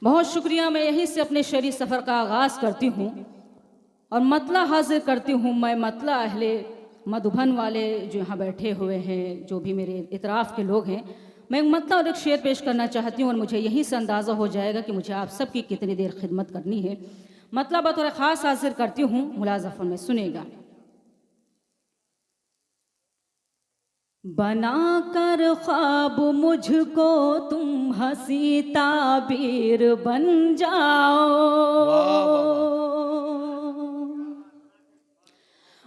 बहुत शुक्रिया। मैं यहीं से अपने शहरी सफ़र का आगाज़ करती हूँ और मतला हाजिर करती हूँ। मैं मतला अहले मधुबन वाले जो यहाँ बैठे हुए हैं, जो भी मेरे इतराफ़ के लोग हैं, मैं एक मतला और एक शेर पेश करना चाहती हूँ और मुझे यहीं से अंदाज़ा हो जाएगा कि मुझे आप सबकी कितनी देर खिदमत करनी है। मतला बतौर ख़ास हाजिर करती हूँ, मुलाज़फर में सुनेगा। बना कर ख्वाब मुझको तुम हंसी ताबीर बन जाओ।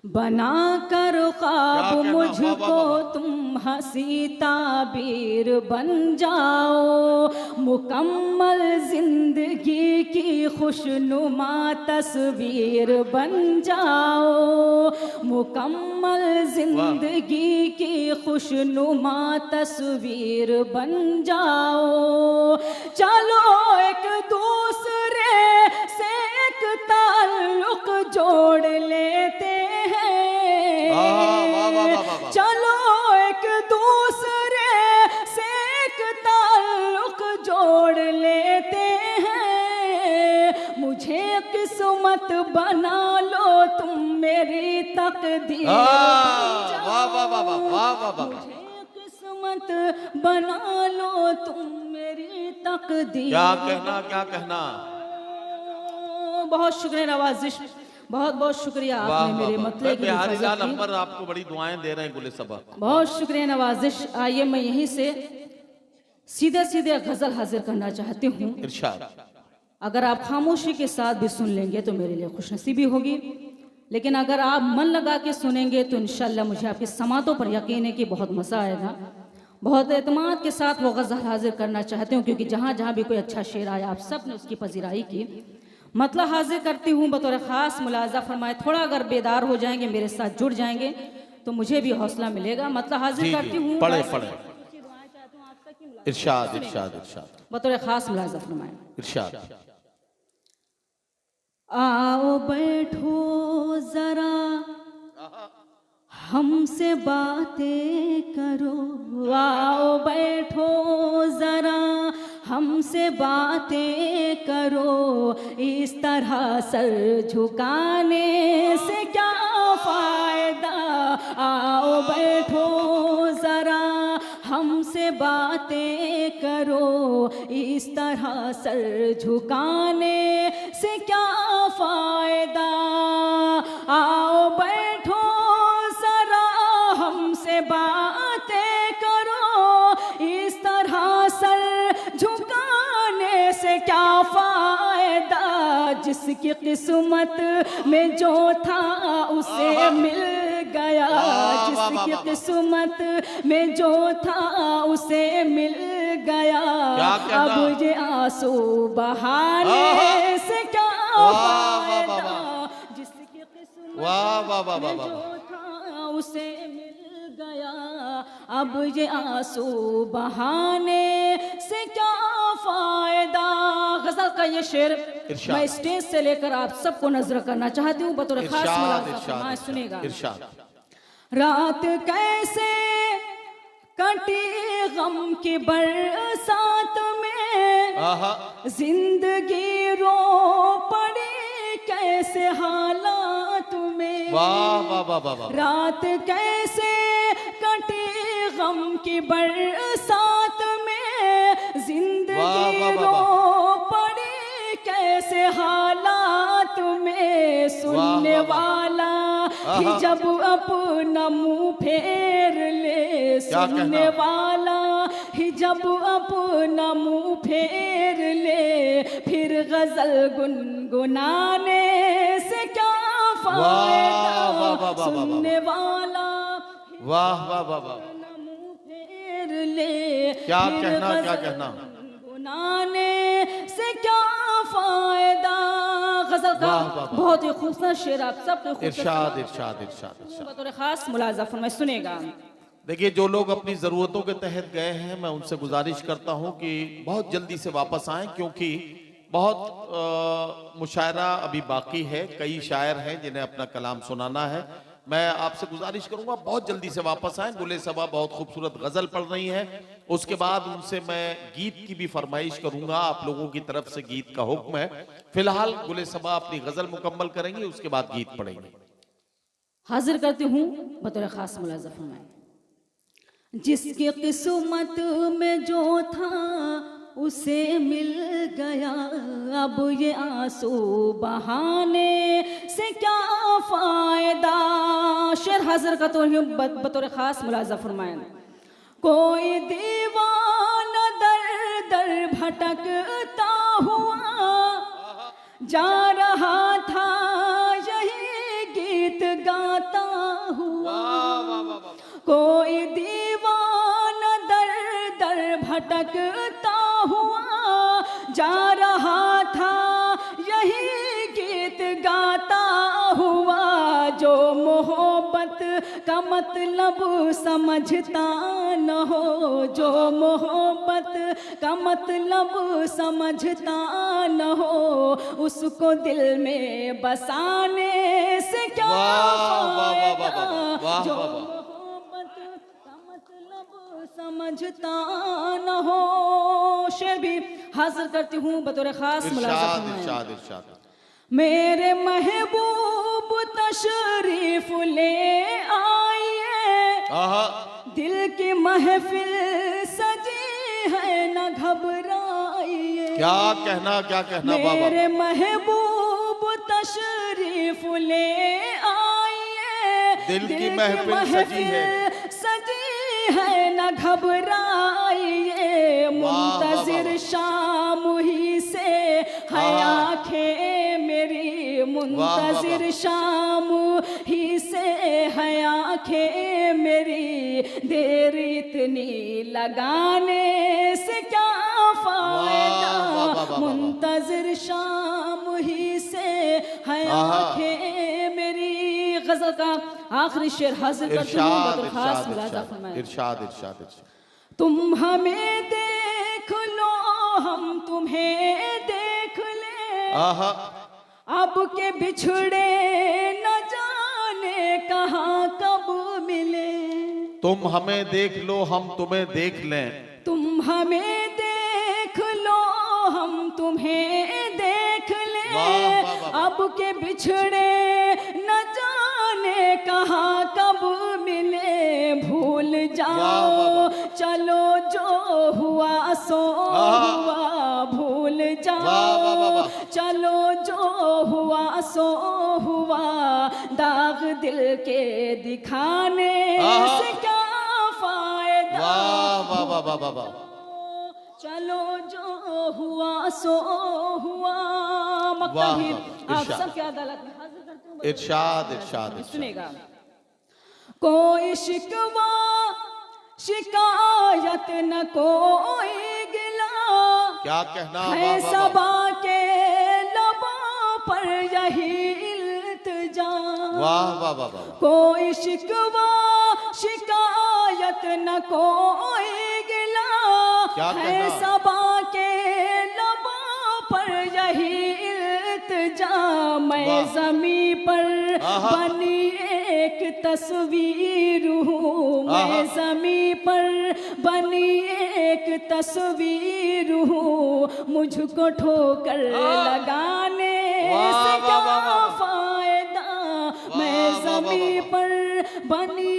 बना कर ख्वाब मुझको तुम हंसी ताबीर बन जाओ। मुकम्मल जिंदगी की खुशनुमा तस्वीर बन जाओ। मुकम्मल जिंदगी की खुशनुमा तस्वीर बन जाओ। चलो एक दूसरे से एक ताल्लुक जोड़ लेते हैं। चलो एक दूसरे से एक ताल्लुक जोड़ लेते हैं। मुझे किस्मत बना लो तुम मेरी तकदीर मुझे किस्मत बना लो तुम मेरी तकदीर। क्या कहना। बहुत शुक्रिया नवाजिश, बहुत बहुत शुक्रिया आपने मेरे मतले की बिहारीलाल अंबर आपको बड़ी दुआएं दे रहे हैं गुले सबा। बहुत शुक्रिया नवाजिश। आइए मैं यहीं से सीधे सीधे गजल हाजिर करना चाहती हूँ। इरशाद। अगर आप खामोशी के साथ भी सुन लेंगे तो मेरे लिए खुशनसीबी होगी, लेकिन अगर आप मन लगा के सुनेंगे तो इंशाल्लाह मुझे आपकी समातों पर यकीन है कि बहुत मज़ा आएगा। बहुत एतमाद के साथ वो गज़ल हाजिर करना चाहती हूँ, क्योंकि जहाँ जहाँ भी कोई अच्छा शेर आया आप सब ने उसकी पजीराई की। मतलब हाजिर करती हूँ बतौर ख़ास, मुलाजा फरमाए। थोड़ा अगर बेदार हो जाएंगे, मेरे साथ जुड़ जाएंगे तो मुझे भी हौसला मिलेगा। मतलब हाजिर करती हूँ। पढ़े पढ़े। इरशाद इरशाद इरशाद। बतौर ख़ास मुलाजा फरमाए। इरशाद। आओ बैठो जरा हमसे बातें करो। आओ बैठो जरा हमसे बातें करो। इस तरह सर झुकाने से क्या फायदा। आओ बैठो जरा हमसे बातें करो। इस तरह सर झुकाने से क्या फायदा। आओ बैठो जरा हमसे बातें करो। इस तरह सर झुकाने से क्या फायदा। जिसकी किस्मत में जो था उसे मिल गया। जिसकी किस्मत में जो था उसे मिल गया। अब ये आंसू बहाने से क्या फायदा। जिसकी किस्मत में जो था उसे मिल गया। अब ये आंसू बहाने से क्या फायदा। गजल का ये शेर मैं स्टेज से लेकर आप सबको नजर करना चाहती हूँ बतौर खास मुलाज़ा। सुनेगा। रात कैसे कटी गम की बरसात में। जिंदगी रो पड़ी कैसे हालात में। रात कैसे कटी गम की बरसात में। जिंदगी रो पड़ी कैसे हालात में। सुनने वाला ही जब अपना मुंह फेर ले। सुनने वाला ही जब अपना मुंह फेर ले। फिर गजल गुनगुनाने से क्या फायदा। सुनने वाला वाह वाह वाह वाह। मुंह फेर ले। क्या कहना। गुनाने से क्या फायदा। गजल का बहुत ही खूबसूरत शेर आप सबको इरशाद इरशाद इरशाद बतौर खास मुलाज़ा फरमाए। सुनेगा। देखिए, जो लोग अपनी ज़रूरतों के तहत गए हैं, मैं उनसे गुजारिश करता हूं कि बहुत जल्दी से वापस आएं, क्योंकि बहुत मुशायरा अभी बाकी है। कई शायर हैं जिन्हें अपना कलाम सुनाना है। मैं आपसे गुजारिश करूंगा बहुत जल्दी से वापस आए। गुले सबा बहुत खूबसूरत गजल पढ़ रही हैं, उसके बाद उनसे मैं गीत की भी फरमाइश करूंगा। आप लोगों की तरफ से गीत का हुक्म है। फिलहाल गुले सबा अपनी गजल मुकम्मल करेंगी, उसके बाद गीत पढ़ेंगे। हाजिर करती हूँ बतौर खास मुलाज़ा फरमाएं। जिसकी किस्मत में जो था उसे मिल गया, अब ये आंसू बहाने से क्या फायदा। शेर हाजिर का तो बतौर खास मुलाज़ा फरमाएं। कोई दीवाना दर दर भटकता हुआ जा रहा था, यही गीत गाता हुआ। कोई दीवाना दर दर भटकता हुआ जा रहा था, यही गीत गाता हुआ। जो मोहब्बत का मतलब समझता न हो, जो मोहब्बत का मतलब समझता न हो, उसको दिल में बसाने से क्या फायदा। जो मोहब्बत का मतलब समझता न हो। शेर भी हाजिर करती हूँ बतौर खास मुलाज़ा। इरशाद इरशाद। मेरे महबूब तशरीफ ले आइए, दिल की महफिल सजी है न घबराइए। क्या कहना मेरे महबूब तशरीफ ले आइए, दिल की महफिल सजी है न घबराइए। मुंतजिर शाम ही से है आंखें मेरी, मुंतजिर शाम ही से है आंखें मेरी। देर इतनी लगाने से क्या फायदा, मुंतजिर शाम ही से है आंखें मेरी। गजल का आखिरी शेर हाजिर करती हूँ बतौर खास मुलाज़ा फरमाएं। इरशाद इरशाद। तुम हमें देख लो, हम तुम्हें देख ले, अब के बिछड़े न जाने कहाँ कब मिले। तुम हमें देख लो, हम तुम्हें देख लें। तुम हमें देख लो, हम तुम्हें देख लें, अब के बिछड़े न जाने कहाँ कब मिले। भूल जाओ चलो जो हुआ सो हुआ, भूल जाओ चलो जो हुआ सो हुआ। दाग दिल के दिखाने से क्या फायदा। चलो जो हुआ सो हुआ। मक्तब भी आप सब की अदालत में हाजिर करते हूँ। इरशाद इरशाद। सुनेगा। कोई शिकवा शिकायत न कोई गिला, क्या कहना है सबा के लबों पर यही इल्तिजा। कोई शिकवा शिकायत न कोई गिला, है सबा के लबों पर यही इल्तिजा। मैं ज़मीं पर बनी एक तस्वीर हूँ, मैं ज़मीं पर बनी एक तस्वीर हूँ। मुझको ठोकर लगाने से क्या फायदा। मैं ज़मीं पर बनी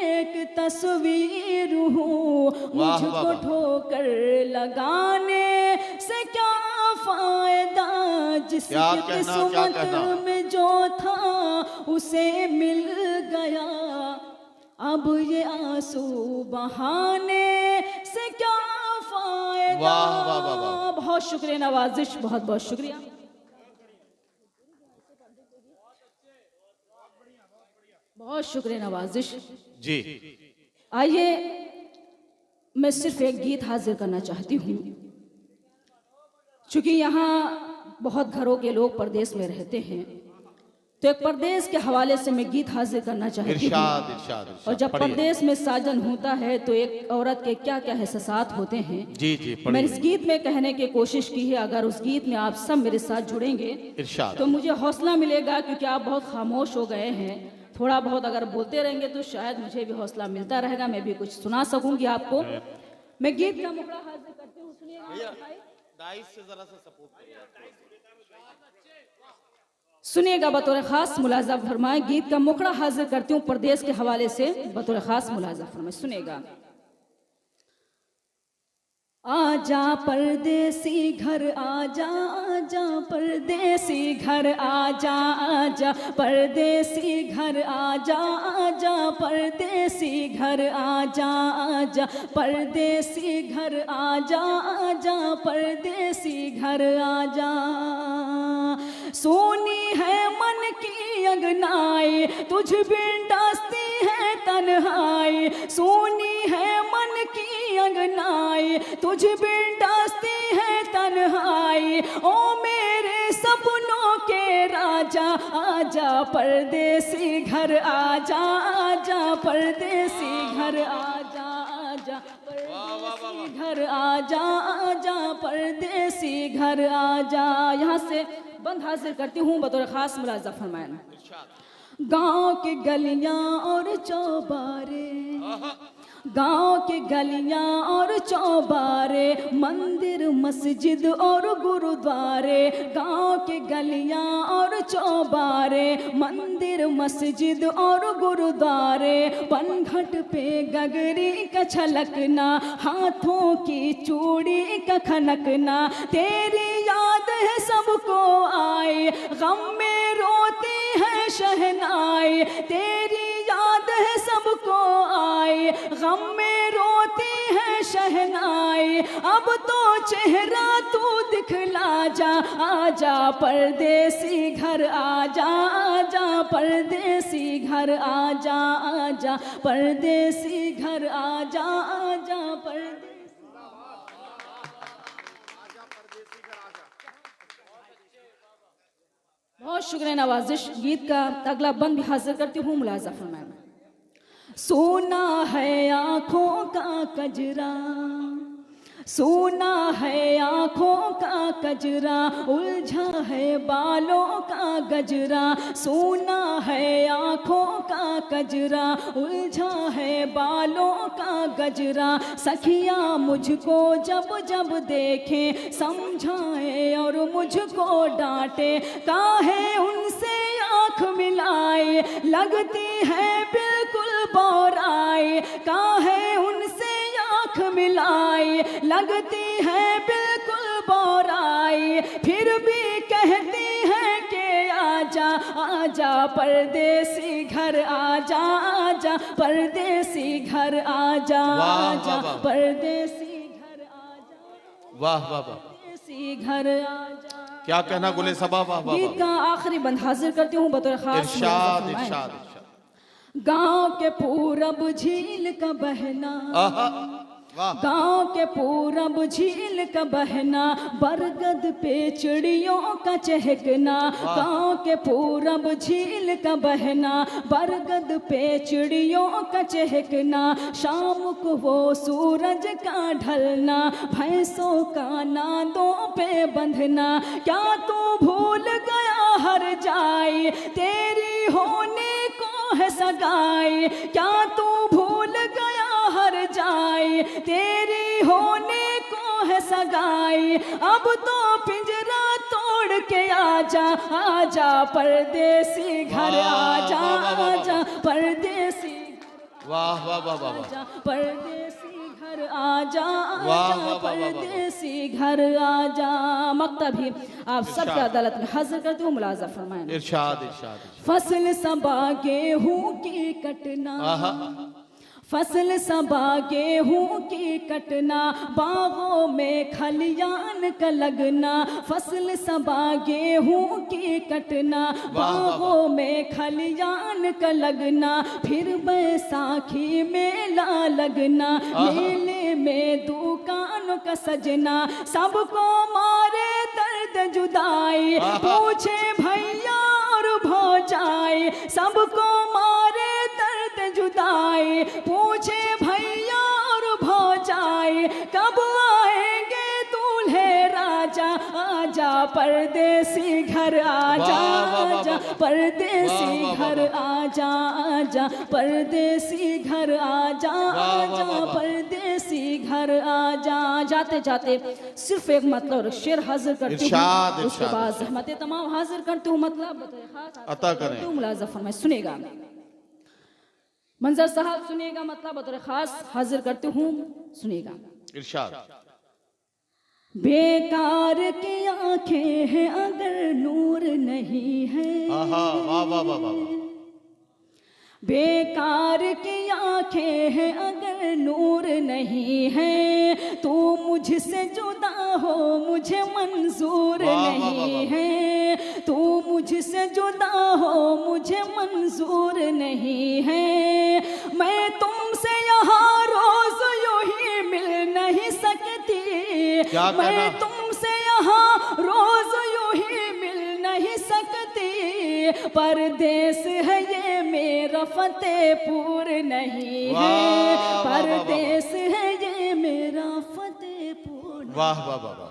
एक तस्वीर हूँ, मुझको ठोकर लगाने से क्या फायदा। जिसकी किस्मत में जो था उसे मिल गया, अब ये आंसू बहाने से क्या फायदा। बहुत शुक्रिया नवाजिश, बहुत बहुत शुक्रिया। बहुत शुक्रिया नवाजिश जी। आइए मैं सिर्फ एक गीत हाजिर करना चाहती हूँ, चूँकि यहाँ बहुत घरों के लोग परदेश में रहते हैं, तो एक परदेश के हवाले से मैं गीत हाजिर करना चाहती हूँ। और जब परदेश में साजन होता है तो एक औरत के क्या क्या एहसास होते हैं। जी जी मैंने इस गीत में कहने की कोशिश की है। अगर उस गीत में आप सब मेरे साथ जुड़ेंगे तो मुझे हौसला मिलेगा, क्योंकि आप बहुत खामोश हो गए हैं। थोड़ा बहुत अगर बोलते रहेंगे तो शायद मुझे भी हौसला मिलता रहेगा, मैं भी कुछ सुना सकूंगी आपको। मैं गीत का मुखड़ा हाजिर करती हूँ, सुनिएगा भाई। से जरा सा सपोर्ट सुनिएगा बतौर खास मुलाजा फरमाए। गीत का मुखड़ा हाजिर करती हूँ प्रदेश के हवाले से, बतौर खास मुलाजा फरमाए। सुनिएगा। आजा परदेसी घर आजा, आजा परदेसी घर आजा, आजा परदेसी घर आजा, आजा परदेसी घर आजा, आजा परदेसी घर आजा, आजा परदेसी घर आजा। सोनी है मन की अंगनाई, तुझ बिन डसती है तन्हाई। सोनी है मन की अंगनाई, तुझ बिन डसती है तन्हाई। ओ मेरे सपनों के राजा, आजा परदेसी घर आजा, आजा परदेसी घर आजा, आजा परदेसी घर आजा, आजा परदेसी घर आजा। यहाँ से बंद हाजिर करती हूँ बतौर खास मुलाजा फरमाना। गांव के गलियां और चौबारे, गांव के गलियां और चौबारे, मंदिर मस्जिद और गुरुद्वारे। गांव के गलियां और चौबारे, मंदिर मस्जिद और गुरुद्वारे। पनघट पे गगरी का छलकना, हाथों की चूड़ी का खनकना। तेरी याद है सबको आए, गम में रोती है शहनाई। तेरी याद है सबको आए, गम में रोती है शहनाई। अब तो चेहरा तू दिखला जा, आजा परदेसी घर आजा, आजा परदेसी घर आजा, आजा परदेसी घर आजा, आजा परदेसी। बहुत शुक्रिया नवाजिश। गीत का अगला बंद भी हाजिर करती हूँ, मुलाजा फरमाना। सोना है आँखों का कजरा, सोना है आँखों का कजरा, उलझा है बालों का गजरा। सोना है आँखों का कजरा, उलझा है बालों का गजरा। सखिया मुझको जब जब देखें, समझाए और मुझको डांटे। काहे उनसे आँख मिलाए, लगती है बिल्कुल बौराई। काहे उनसे आँख मिलाए, लगती है बिल्कुल बौराई। फिर भी कहती है कि आजा, आजा परदेसी घर आजा, आजा परदेसी घर आजा, आजा परदेसी घर आजा। वाह वाह वाह, परदेसी घर आजा। क्या कहना गुले सबा, वाह वाह। गीत का आखिरी बंद हाजिर करती हूँ बतौर खास। इरशाद इरशाद इरशाद। गांव के पूरब झील का बहना, गांव के पूरब झील का बहना। बरगद पे चिड़ियों का चहकना, गांव के पूरब झील का बहना। बरगद पे चिड़ियों का चहकना। शाम को वो सूरज का ढलना, भैंसों का नादों पे बंधना। क्या तू भूल गया हर जाए, तेरी होने को है सगाई। क्या तू भूल गया हर जाए, तेरी होने को है सगाई। अब तो पिंजरा तोड़ के आजा, आजा परदेसी घर आजा, आजा परदेसी। वाह वाह वाह वाह, आजा परदेसी घर आजा, आजा परदेसी घर आजा। मक्ता भी आप सबके अदालत में हाजिर करती हूँ, मुलाजा फरमाएं। इरशाद इरशाद। फसल सबा गेहूं की कटना, फसल सबा गेहूं की कटना। बागों में खलियान का लगना, फसल सबा गेहूं की कटना। बागों में खलियान का लगना। फिर बैसाखी मेला लगना, मेले में दुकान का सजना। सबको मारे दर्द जुदाई, पूछे भैया और भौजाई। सबको मारे दर्द जुदाई, पूछे भैया और भौजाई। कब आएंगे दूल्हे राजा, आजा आजा परदेसी घर आजा आजा परदेसी घर आजा आजा परदेसी घर आजा आजा परदेसी घर आजा। जाते जाते सिर्फ एक मतलब और शेर हाजिर करती हूँ, उसके बाद ज़हमतें तमाम हाजिर करती हूँ, मतलब अता करें। मुलाज़ा फरमाए, सुनेगा मंजर साहब, सुनिएगा, मतलब बतौर खास हाजिर करती हूँ, सुनिएगा। इरशाद। बेकार की आंखें हैं अगर नूर नहीं है, वाह वाह वाह वाह। बेकार की आंखें हैं अगर नूर नहीं है, तू मुझसे जुदा हो मुझे मंजूर नहीं है, तू मुझसे जुदा हो मुझे मंजूर नहीं है। मैं तुमसे यहाँ रोज यूं ही मिल नहीं सकती, मैं तुमसे यहाँ रोज यूं ही मिल नहीं सकती, परदेस है ये मेरा फतेहपुर नहीं है, परदेस है ये मेरा फतेहपुर। वाह वाह वाह।